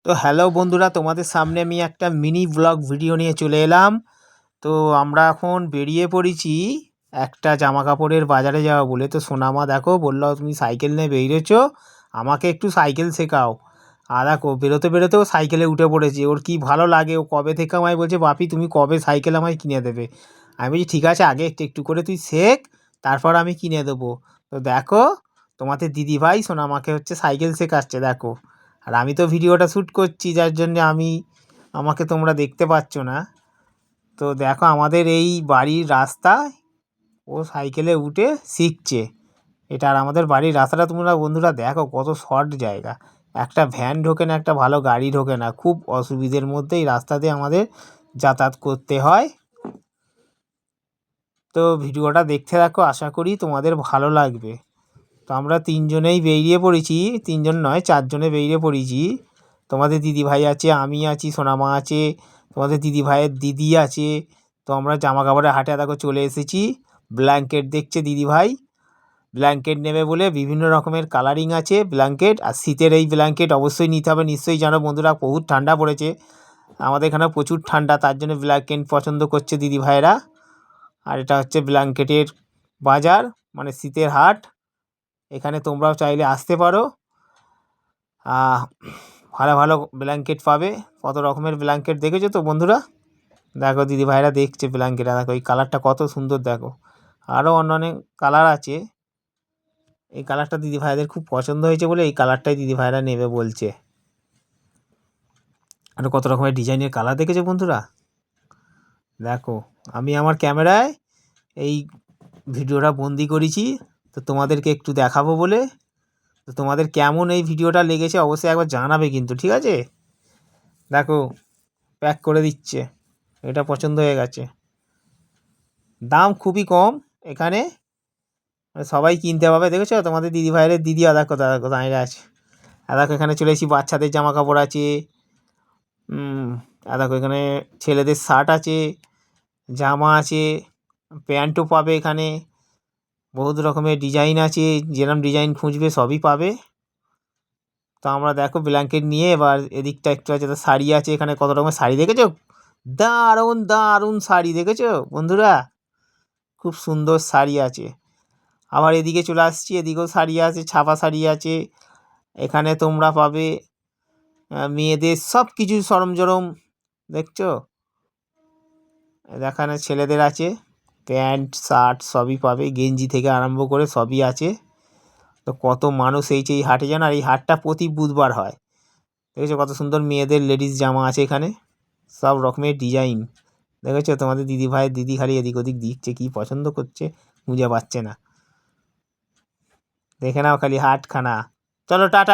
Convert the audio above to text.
তো হ্যালো বন্ধুরা, তোমাদের সামনে আমি একটা মিনি ব্লগ ভিডিও নিয়ে চলে এলাম। তো আমরা এখন বেরিয়ে পড়েছি একটা জামা কাপড়ের বাজারে যাওয়া বলে। তো সোনামা দেখো বললো তুমি সাইকেল নিয়ে বেরিয়েছো, আমাকে একটু সাইকেল শেখাও। আর দেখো বেরোতে বেরোতেও সাইকেলে উঠে পড়েছে, ওর কি ভালো লাগে। ও কবে থেকে আমায় বলছে বাপি তুমি কবে সাইকেল আমায় কিনে দেবে। আমি বলছি ঠিক আছে, আগে একটু একটু করে তুই শেখ, তারপর আমি কিনে দেবো। তো দেখো তোমাদের দিদিভাই সোনামাকে হচ্ছে সাইকেল শেখাচ্ছে দেখো। আর আমি তো ভিডিওটা শ্যুট করছি, যার জন্যে আমাকে তোমরা দেখতে পাচ্ছ না। তো দেখো আমাদের এই বাড়ির রাস্তায় ও সাইকেলে উঠে শিখছে। এটা আর আমাদের বাড়ির রাস্তাটা তোমরা বন্ধুরা দেখো কত শর্ট জায়গা, একটা ভ্যান ঢোকে না, একটা ভালো গাড়ি ঢোকে না, খুব অসুবিধের মধ্যে এই রাস্তা দিয়ে আমাদের যাতায়াত করতে হয়। তো ভিডিওটা দেখতে থাকো, আশা করি তোমাদের ভালো লাগবে। তো আমরা তিনজনেই বেরিয়ে পড়েছি, তিনজন নয় চারজনে বেরিয়ে পড়েছি। তোমাদের দিদিভাই আছে, আমি আছি, সোনামা আছে, তোমাদের দিদিভাইয়ের দিদি আছে। তো আমরা জামা কাপড়ের হাটে দেখো চলে এসেছি। ব্ল্যাঙ্কেট দেখছে দিদিভাই, ব্ল্যাঙ্কেট নেবে বলে বিভিন্ন রকমের কালারিং আছে ব্ল্যাঙ্কেট। আর শীতের এই ব্ল্যাঙ্কেট অবশ্যই নিতে হবে, নিশ্চয়ই জানো বন্ধুরা বহুত ঠান্ডা পড়েছে আমাদের এখানে, প্রচুর ঠান্ডা, তার জন্য ব্ল্যাঙ্কেট পছন্দ করছে দিদিভাইয়েরা। আর এটা হচ্ছে ব্ল্যাঙ্কেটের বাজার, মানে শীতের হাট। এখানে তোমরাও চাইলে আসতে পারো, ভালো ভালো ব্ল্যাঙ্কেট পাবে। কত রকমের ব্ল্যাঙ্কেট দেখেছো তো বন্ধুরা, দেখো দিদিভাইরা দেখছে ব্ল্যাঙ্কেট, দেখো এই কালারটা কত সুন্দর দেখো। আরও অন্যান্য কালার আছে, এই কালারটা দিদিভাইদের খুব পছন্দ হয়েছে বলে এই কালারটাই দিদিভাইরা নেবে বলছে। আরও কত রকমের ডিজাইনের কালার দেখেছো বন্ধুরা, দেখো আমি আমার ক্যামেরায় এই ভিডিওটা বন্দি করেছি, তো তোমাদেরকে একটু দেখাবো বলে। তো তোমাদের কেমন এই ভিডিওটা লেগেছে অবশ্যই একবার জানাবে কিন্তু, ঠিক আছে। দেখো প্যাক করে দিচ্ছে, এটা পছন্দ হয়ে গেছে। দাম খুবই কম এখানে, সবাই কিনতে পাবে। দেখেছো তোমাদের দিদিভাইয়ের দিদি দেখো দেখো দাঁড়িয়ে আছে। আর দেখো এখানে চলে এসেছি, বাচ্চাদের জামা কাপড় আছে। আর দেখো এখানে ছেলেদের শার্ট আছে, জামা আছে, প্যান্টও পাবে এখানে। বহুত রকমের ডিজাইন আছে, যেরকম ডিজাইন খুঁজবে সবই পাবে। তো আমরা দেখো ব্ল্যাঙ্কেট নিয়ে এবার এদিকটা একটু আছে, তো শাড়ি আছে এখানে, কত রকমের শাড়ি দেখেছো, দারুণ দারুণ শাড়ি দেখেছো বন্ধুরা, খুব সুন্দর শাড়ি আছে। আবার এদিকে চলে আসছি, এদিকেও শাড়ি আছে, ছাপা শাড়ি আছে। এখানে তোমরা পাবে মেয়েদের সব কিছু সরঞ্জাম দেখছো। এখানে ছেলেদের আছে প্যান্ট শার্ট সবই পাবে, গেঞ্জি থেকে আরম্ভ করে সবই আছে। তো কত মানুষ এই হাটে জানো, আর এই হাটটা প্রতি বুধবার হয়। দেখেছো কত সুন্দর মেয়েদের লেডিস জামা আছে এখানে, সব রকমের ডিজাইন। দেখেছো তোমাদের দিদিভাইয়ের দিদি খালি এদিক ওদিক দিচ্ছে, কী পছন্দ করছে খুঁজে পাচ্ছে না। দেখে নাও খালি হাটখানা। চলো টাটা।